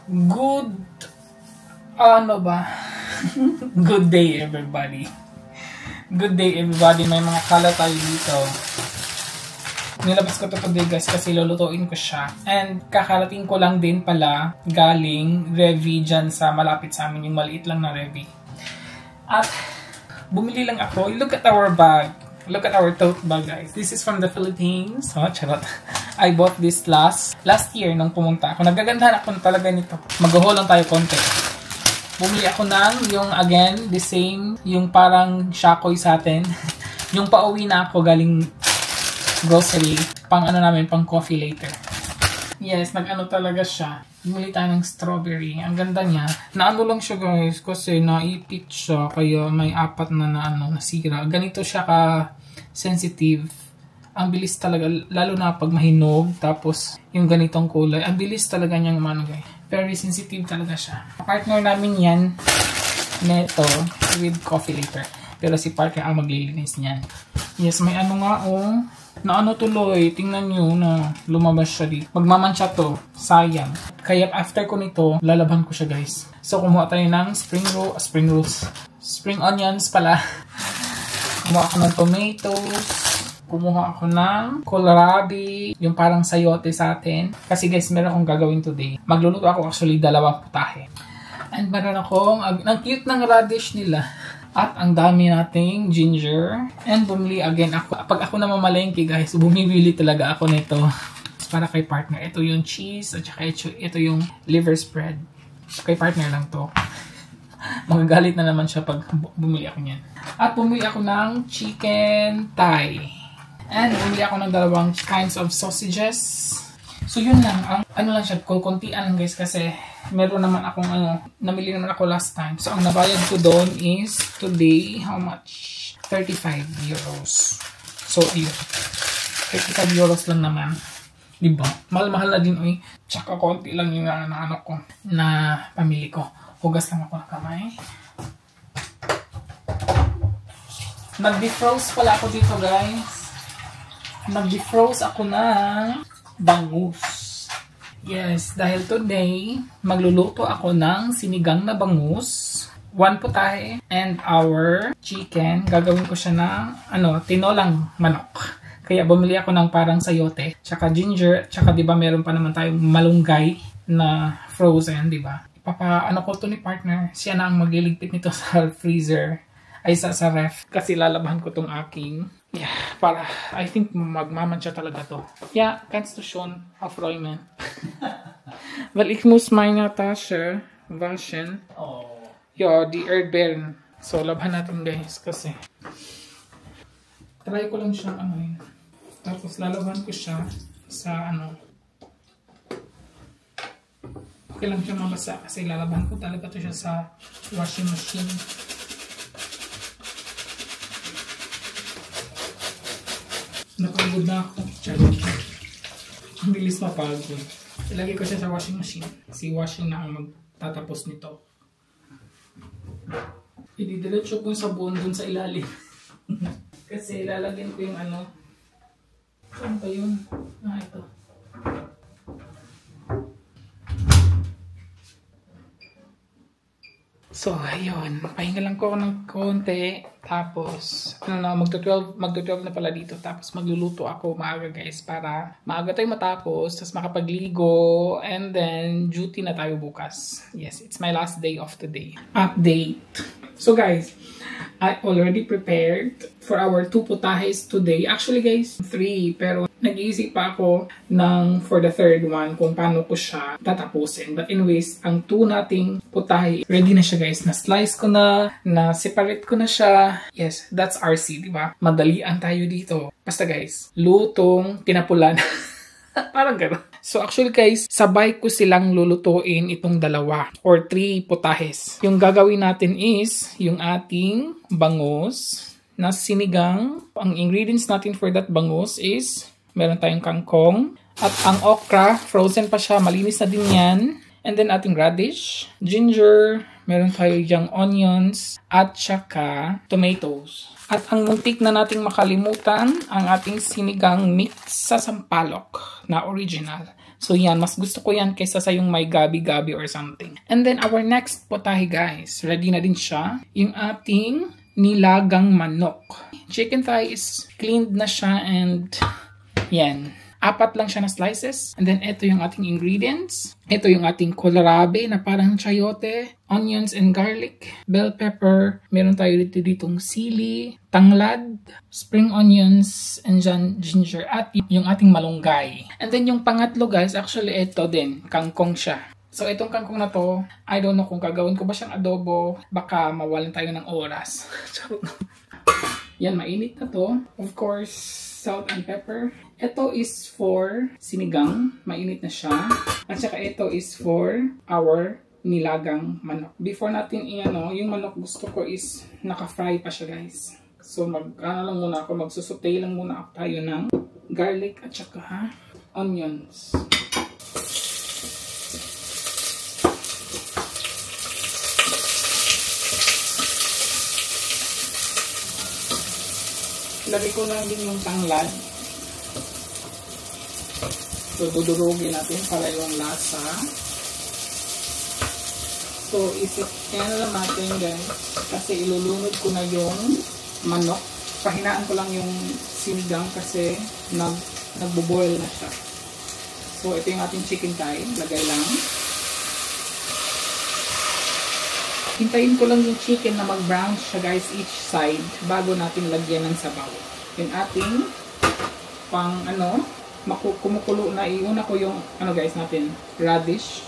Good, ano ba? Good day everybody. Good day everybody. May mga kalat tayo dito. Nilabas ko to today guys kasi lulutuin ko siya. And kakarating ko lang din pala galing Revi dyan sa malapit sa amin. Yung maliit lang na Revi. At bumili lang ako. Look at our bag. Look at our tote bag guys. This is from the Philippines. Oh, charot. I bought this last year nung pumunta ako. Nagagandahan ako na talaga nito. Mag-haul lang tayo konti. Bumili ako ng yung again, the same, yung parang shakoy sa atin. Yung pauwi na ako galing grocery. Pang ano namin, pang coffee later. Yes, nag-ano talaga siya. Bumili tayo ng strawberry. Ang ganda niya. Naano lang siya guys kasi naipit siya. Kaya may apat na nasira. Ganito siya ka-sensitive. Ang bilis talaga. Lalo na pag mahinog. Tapos yung ganitong kulay. Ang bilis talaga niyang guys. Very sensitive talaga siya. Partner namin yan. Neto. With coffee later. Pero si partner ang maglilinis niyan. Yes, may ano nga na ano tuloy, tingnan nyo na lumabas siya dito. Magmamansya to, sayang. Kaya after ko nito, lalaban ko siya guys. So kumuha tayo ng spring onions pala. Kumuha ako ng tomatoes. Kumuha ako ng kohlrabi, yung parang sayote sa atin. Kasi guys, meron akong gagawin today. Magluluto ako actually 2 putahe. And meron akong, ang cute ng radish nila. At ang dami nating ginger. And bumili again ako. Pag ako na mamalengke guys, bumibili talaga ako nito. Para kay partner. Ito yung cheese. At saka ito yung liver spread. Kay partner lang to. Magagalit na naman siya pag bumili ako niyan. At bumili ako ng chicken thigh. And bumili ako ng 2 kinds of sausages. So yun lang. Ang ano lang siya. Kontian lang guys kasi meron naman akong namili naman ako last time. So, ang nabayad ko doon is today, how much? 35 euros. So, ayun. 35 euros lang naman. Diba? Mahal-mahal na din, uy. Tsaka konti lang yung anak ko na pamili ko. Hugas lang ako ng kamay. Nag-defroze pala ako dito, guys. Nag-defroze ako ng bangus. Yes, dahil today, magluluto ako ng sinigang na bangus, 1 putahe, and our chicken. Gagawin ko siya ng, tinolang manok. Kaya bumili ako ng parang sayote, tsaka ginger, tsaka diba meron pa naman tayong malunggay na frozen, diba? Ano ko to ni partner, siya na ang magliligpit nito sa freezer, ay sa ref. Kasi lalabahan ko tong aking, para, I think magmamansya talaga to. Ja, kannst du schon aufräumen? Weil ich muss meine Tasche waschen. Oh. Ja, die Erdbeeren. So, labhan natin guys kasi. Try ko lang siyang Tapos lalaban ko siya sa Okay lang siya mabasa kasi lalaban ko talaga to siya sa washing machine. Napagod na ako. Ang bilis mapagod. Ilagay ko siya sa washing machine. Si washing na ang magtatapos nito. Ididiretso ko yung sabon dun sa ilalim. Kasi lalagyan ko yung Saan ba yun? Ito. So, ayun. Pahinga lang ko ng konti. Tapos, magto-12 na pala dito. Tapos, magluluto ako maaga guys para maaga tayo matapos. Tapos, makapagligo. And then, duty na tayo bukas. Yes, it's my last day of today. Update. So, guys, I already prepared for our 2 putahes today. Actually, guys, 3. Pero, nag-iisip pa ako for the 3rd one kung paano ko siya tatapusin. But anyways, ang 2 nating putahe, ready na siya guys. Na-slice ko na-separate ko na siya. Yes, that's RC, diba? Madalian tayo dito. Basta guys, lutong tinapulan. Parang gano'n. So actually guys, sabay ko silang lulutuin itong 2 or 3 putahes. Yung gagawin natin is yung ating bangus na sinigang. Ang ingredients natin for that bangus is meron tayong kangkong at ang okra, frozen pa siya, malinis na din yan. And then ating radish, ginger, meron tayo yung onions at saka tomatoes. At ang muntik na nating makalimutan, ang ating sinigang mix sa sampalok na original. So yan, mas gusto ko yan kaysa sa yung may gabi-gabi or something. And then our next potahe guys, ready na din siya. Yung ating nilagang manok. Chicken thigh is cleaned na siya and yan. 4 lang siya na slices. And then ito yung ating ingredients. Ito yung ating kohlrabi na parang chayote, onions and garlic, bell pepper. Meron tayo ditong sili, tanglad, spring onions, and ginger, at yung ating malunggay. And then yung pangatlo guys, actually ito din, kangkong siya. So itong kangkong na to, I don't know kung gagawin ko ba siyang adobo, baka mawalan tayo ng oras. Yan, mainit na to. Of course, salt and pepper. Ito is for sinigang, mainit na siya. At saka ito is for our nilagang manok. Before natin yung manok gusto ko is naka-fry pa siya guys. So lang muna ako, magsusutay lang muna ako tayo ng garlic at saka onions. Lagay ko lang din yung tanglad. So, dudurugin natin para yung lasa. So, kaya na lang natin guys. Kasi ilulunod ko na yung manok. Pahinaan ko lang yung sinigang kasi nagbo-boil na siya. So, ito yung ating chicken thigh. Lagay lang. Hintayin ko lang yung chicken na mag-brown siya guys each side bago natin lagyan ng sabaw. Yung ating pang kumukulo na, iuna ko yung guys natin, radish.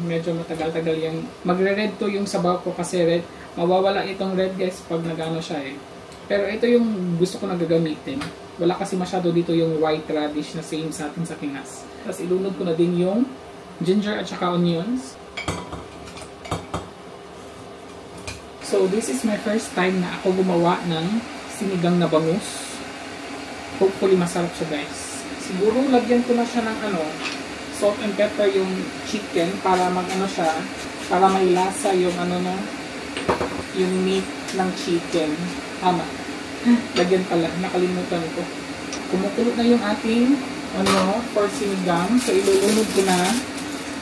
Medyo matagal-tagal yung magre-red to yung sabaw ko kasi red. Mawawala itong red guys pag nagano siya eh. Pero ito yung gusto ko na gagamitin. Wala kasi masyado dito yung white radish na same sa atin sa Pinas. Tapos ilunod ko na din yung ginger at saka onions. So, this is my first time na ako gumawa ng sinigang na bangus. Hopefully, masarap siya guys. Siguro, lagyan ko na siya ng salt and pepper yung chicken para siya, para may lasa yung yung meat ng chicken. Tama. Lagyan pala, nakalimutan ko. Kumukulo na yung ating for sinigang. So, ilulunod ko na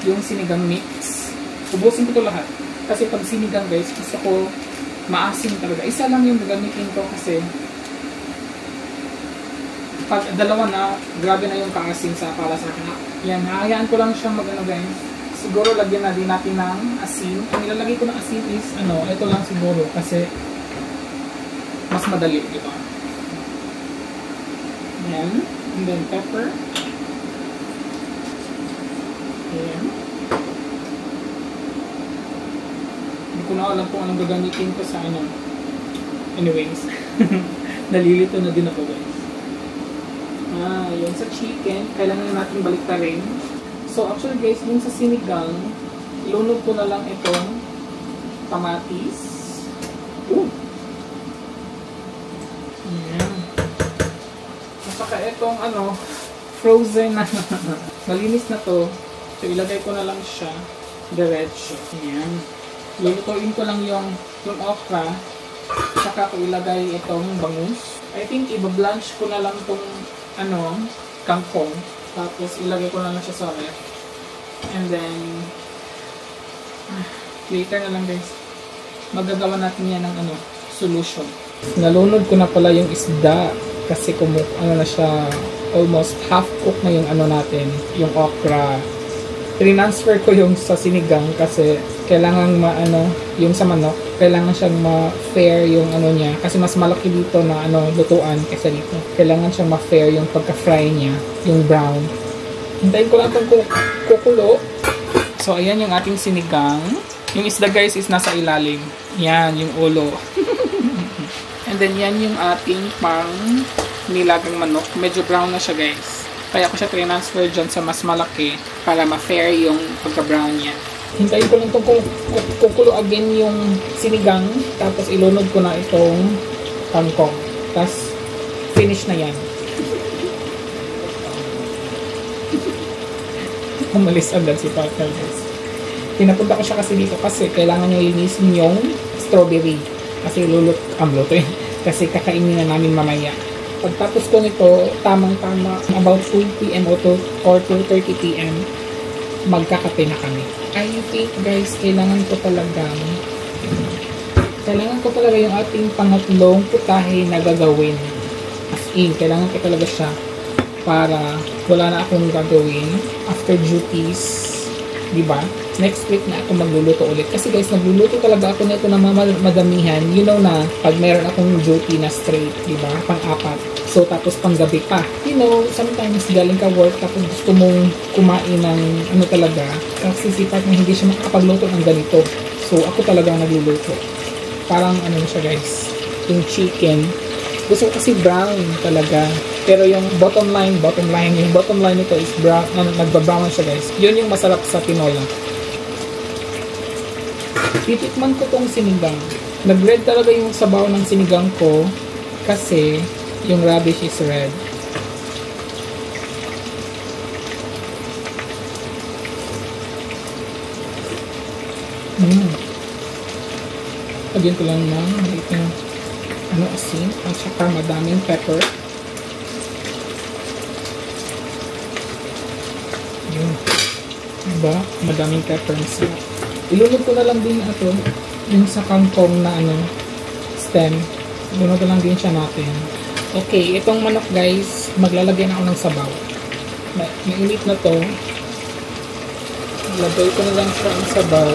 yung sinigang mix. Ubusin ko ito lahat. Kasi pag sinigang guys, gusto ko maasim talaga. Isa lang yung gagamitin ko kasi pag dalawa na, grabe na yung kaasim para sa akin. Yan, hayaan ko lang siyang guys. Siguro lagyan na din natin ng asin. Ang nilalagay ko ng asin is, ito lang siguro kasi mas madali, di ba? Yan. And then pepper. Ayan. Hindi ko na alam kung anong gagamitin ko sa Anyways. Nalilito na din ako guys. Yun sa chicken, kailangan natin baliktarin. So actually guys, yung sa sinigang, ilunod ko na lang itong kamatis. Ayan. At saka itong frozen na malinis na to. So ilagay ko na lang siya diretso. Ayan. Lulutuin ko lang yung okra. Saka ko ilagay itong bangus. I think i-blanch ko na lang itong kangkong. Tapos ilagay ko na lang siya sa ref. And then later na lang guys, magagawa natin yan ng solution. Nalunod ko na pala yung isda kasi na siya, almost half cook na yung natin, yung okra. Transfer ko yung sa sinigang kasi kailangan yung sa manok, kailangan siyang ma-fair yung niya kasi mas malaki dito na lutuan kaysa dito. Kailangan siyang ma-fair yung pagka-fry niya, yung brown. Hintayin ko lang itong kukulo. So ayan yung ating sinigang. Yung isda guys is nasa ilalim. Yan yung ulo. And then yan yung ating pang nilagang manok. Medyo brown na siya guys. Kaya ko siya transfer dyan sa mas malaki para ma-fair yung pagka-brown niya. Hintayin ko lang itong kukulo again yung sinigang. Tapos ilunod ko na itong kangkong. Tapos finish na yan. Umalis agad si partner guys. Pinapunta ko siya kasi dito kasi kailangan niya linisin yung strawberry. Kasi luto kasi kakainin na namin mamaya. Pagtapos ko nito, tamang-tama, about 2 p.m. or 2:30 p.m., magkakape na kami. I think guys, kailangan ko talaga yung ating pangatlong putahe na gagawin. As in, kailangan ko talaga siya para wala na akong gagawin after duties, diba? Next week na ako magluluto ulit. Kasi guys, nagluluto talaga ako nito na madamihan. You know na, pag meron akong duty na straight, diba? Pang-apat. So, tapos pang-gabi pa. You know, sometimes galing ka work, tapos gusto mong kumain ng ano talaga. Kasi si partner hindi siya makakapagluto ng ganito. So, ako talaga nagluluto. Parang ano siya guys, yung chicken. Gusto ko kasi brown talaga. Pero yung bottom line nito is brown, nagbabrown siya guys. Yun yung masarap sa tinola. Titikman ko tong sinigang. Nag-red talaga yung sabaw ng sinigang ko kasi yung radish is red. Lagyan ko lang ng maliit na asin at saka madaming pepper. Yun. Diba? Madaming pepper na siya. Ilunod ko na lang din ito yung sa kangkong na stem. Ilunod ko lang din siya natin. Okay, itong manok guys, maglalagay na ako ng sabaw. Mainit na to. Ilagay ko na lang siya ang sabaw.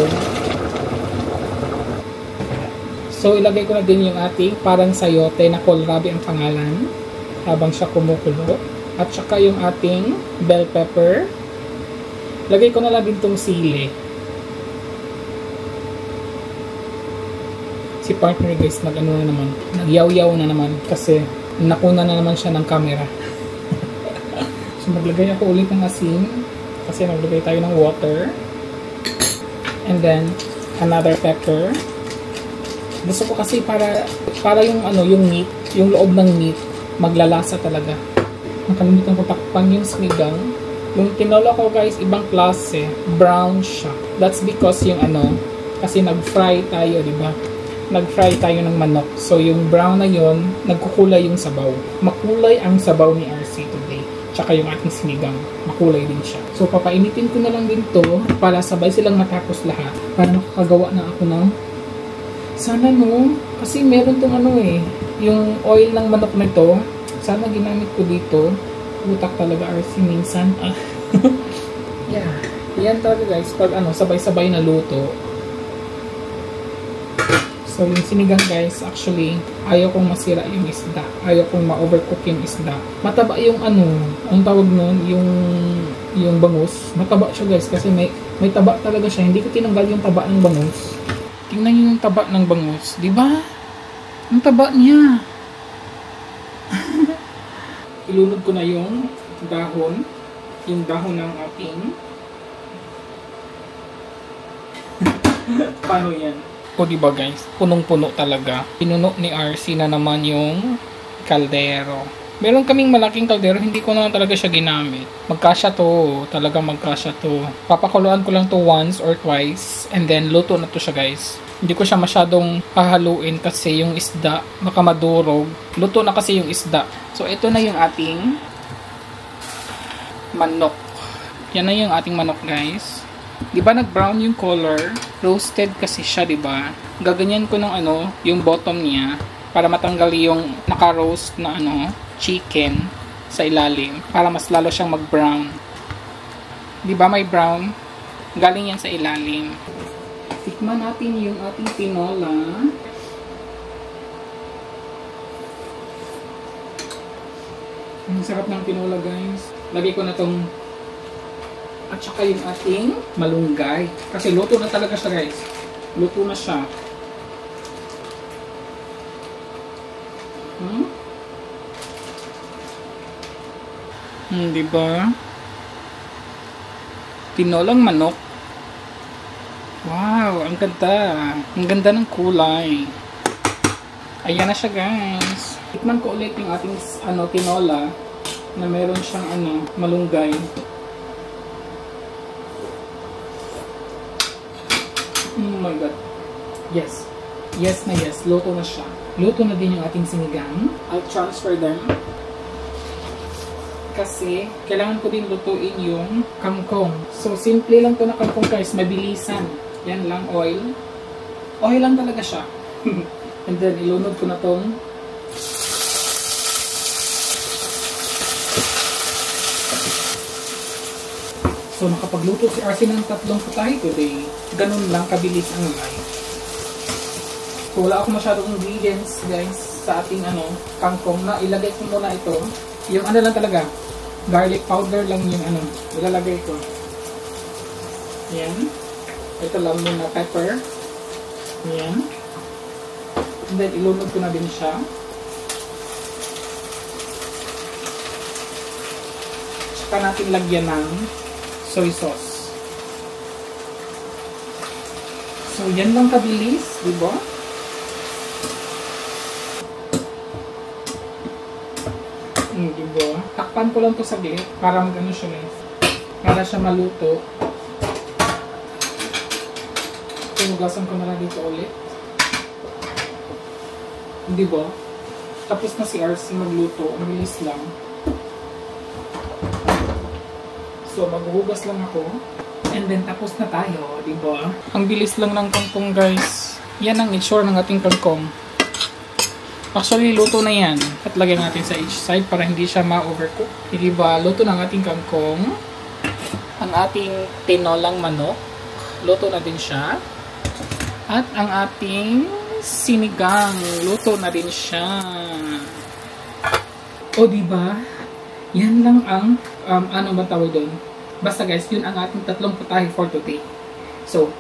So, ilagay ko na din yung ating parang sayote na kohlrabi ang pangalan habang siya kumukulo. At saka yung ating bell pepper. Lagay ko na lang din itong sili. Si partner guys, nagyaw-yaw na naman kasi nakuna na naman siya ng camera. So, maglagay ako ulit ng asin kasi maglagay tayo ng water. And then, another pepper. Gusto ko kasi para yung yung meat, yung loob ng meat, maglalasa talaga. Nakalimutan ko takpan yung sinigang. Yung tinola ko guys, ibang klase. Brown siya. That's because yung kasi nag-fry tayo, di ba? Nag-fry tayo ng manok. So yung brown na yon, nagkukulay yung sabaw. Makulay ang sabaw ni RC today. Tsaka yung ating sinigang, makulay din siya. So papainitin ko na lang din to para sabay silang matapos lahat. Para makakagawa na ako ng sana kasi meron tong yung oil ng manok nito. Sana ginamit ko dito. Utak talaga RC minsan. Yeah. Yan talaga guys, pag sabay-sabay na luto. So yung sinigang guys, actually, ayaw kong masira yung isda. Ayaw kong ma-overcook yung isda. Mataba yung ang tawag nun, yung bangus. Mataba siya guys, kasi may taba talaga siya. Hindi ko tinanggal yung taba ng bangus. Tingnan niyo yung taba ng bangus, di ba? Ang taba niya. Ilunod ko na yung dahon ng ating paano yan? O diba guys, punong-puno talaga. Pinuno ni RC na naman yung kaldero. Meron kaming malaking kaldero, hindi ko na talaga siya ginamit. Magkasya to, talaga magkasya to. Papakuluan ko lang to once or twice, and then luto na to siya guys. Hindi ko siya masyadong hahaluin kasi yung isda, baka madurog. Luto na kasi yung isda. So ito na yung ating manok. Yan na yung ating manok guys. Di ba nag-brown yung color? Roasted kasi siya, di ba? Gaganyan ko ng yung bottom niya para matanggal yung naka-roast na chicken sa ilalim para mas lalo siyang mag-brown. Di ba may brown? Galing yan sa ilalim. Tikman natin yung ating tinola. Ang sarap ng tinola guys. Lagay ko na tong at saka yung ating malunggay. Kasi luto na talaga siya guys. Luto na siya. Diba? Tinolang manok. Wow, ang ganda. Ang ganda ng kulay. Ayan na siya guys. Tikman ko ulit yung ating tinola na meron siyang malunggay. Oh my god. Yes. Yes na yes, luto na siya. Luto na din yung ating sinigang. I'll transfer them. Kasi, kailangan ko din lutuin yung kangkong. So, simple lang to na kangkong guys. Mabilisan. Yan lang, oil. Oil lang talaga siya. And then, ilunod ko na tong so, nakapagluto si RC ng 3 putahe today. Ganun lang kabilis ang life. So, wala ako masyadong ingredients, guys, sa ating kangkong na ilagay ko muna ito. Yung lang talaga, garlic powder lang yung ilalagay ko. Ayan. Ito lang muna pepper. Ayan. And then, ilunod ko na din siya. Tsaka natin lagyan ng soy sauce. So, yan lang kabilis, diba? Diba? Takpan ko lang to saglit para mag-ano siya guys. Para siya maluto. Pinugasan ko na lang dito ulit. Diba? Tapos na si RC magluto. Ang bilis lang. So, maghuhugas lang ako. And then, tapos na tayo. Diba? Ang bilis lang ng kangkong guys. Yan ang itsura ng ating kangkong. Actually, luto na yan. At lagyan natin sa each side para hindi siya ma-overcook. Diba? Luto ng ating kangkong. Ang ating tinolang manok. Luto na din siya. At ang ating sinigang. Luto na din siya. O, diba? Yan lang ang, ano ba tawag doon? Basta guys, yun ang ating 3 putahe for today. So,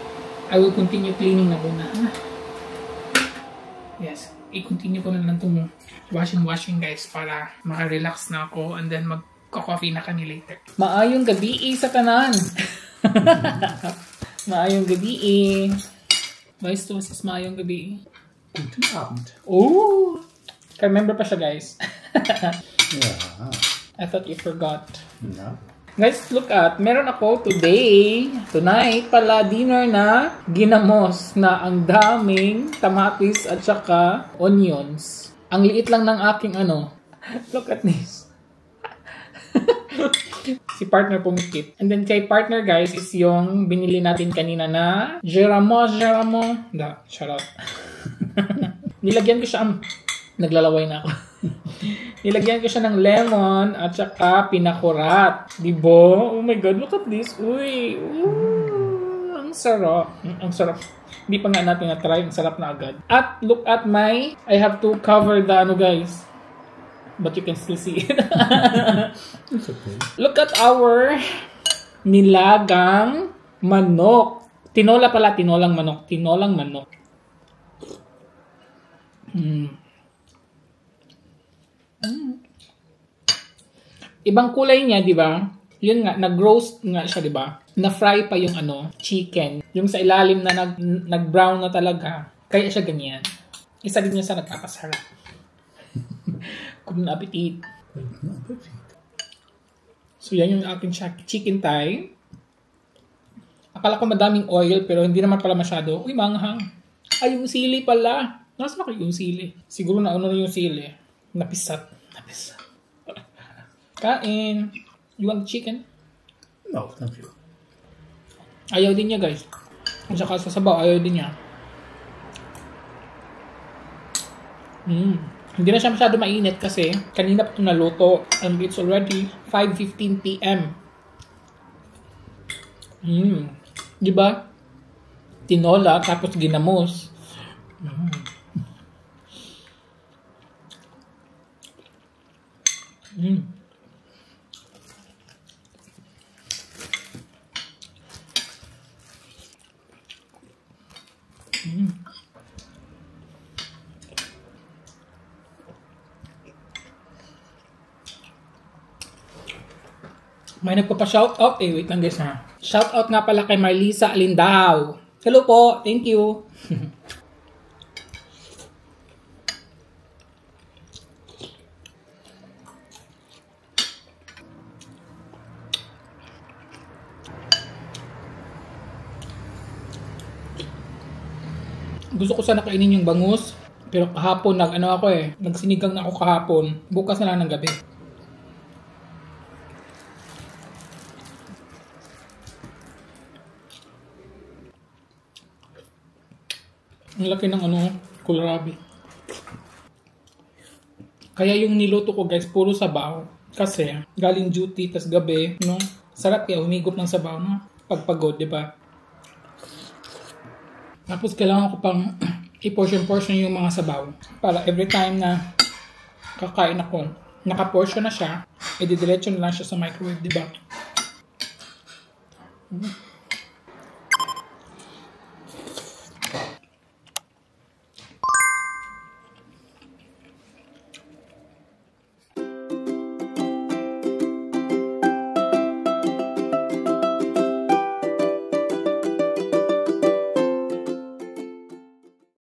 I will continue cleaning na muna. Yes. I-continue ko na lang itong washing guys para maka-relax na ako and then magko-coffee na kami later. Maayong gabi sa tanan! Maayong gabi. Vice to sis, maayong gabi. Guten Abend. Oh! Remember pa siya guys. Yeah. I thought you forgot. No. Guys, look at, meron ako tonight pala, dinner na ginamos na ang daming tamatis at saka onions. Ang liit lang ng aking look at this. Si partner pumikit. And then kay partner guys is yung binili natin kanina na Geramo. Shut up. Nilagyan ko siya, naglalaway na ako. Nilagyan ko siya ng lemon at saka pinakurat. Diba? Oh my God, look at this. Uy. Ooh, ang sarap. Ang sarap. Hindi pa nga natin na-try. Ang sarap na agad. At look at I have to cover the guys. But you can still see it. It's okay. Look at our nilagang manok. Tinola pala, tinolang manok. Tinolang manok. Ibang kulay niya, di ba? Yun nga, nag-roast nga siya, di ba? Na-fry pa yung chicken. Yung sa ilalim na nag-brown na talaga. Kaya siya ganyan. Isa din niya sa nagpapasarap. Good appetit. So, yan yung aking chicken thigh. Akala ko madaming oil, pero hindi naman pala masyado. Uy, manghang. Ay, yung sili pala. Nasa ba kayo yung sili? Siguro na yung sili. Napisat. Kain. You want chicken? No, thank you. Ayaw din niya, guys. At saka sa sabaw, ayaw din niya. Hindi na siya masyado mainit kasi kanina pa ito naluto. And it's already 5:15 p.m. Diba? Tinola, tapos ginamos. May nagpapa-shoutout. Wait lang guys ha. Shoutout nga pala kay Marlisa Alindao. Hello po. Thank you. Gusto ko sana kainin yung bangus. Pero kahapon nagsinigang na ako kahapon. Bukas na lang ng gabi. Ang laki ng kohlrabi. Kaya yung niluto ko guys, puro sabaw. Kasi galing duty, tas gabi, no? Sarap kaya humigop ng sabaw, no? Pagpagod, di ba? Tapos kailangan ko pang i-portion yung mga sabaw. Para every time na kakain ako, naka-portion na siya, i-didiretso na lang siya sa microwave, di ba?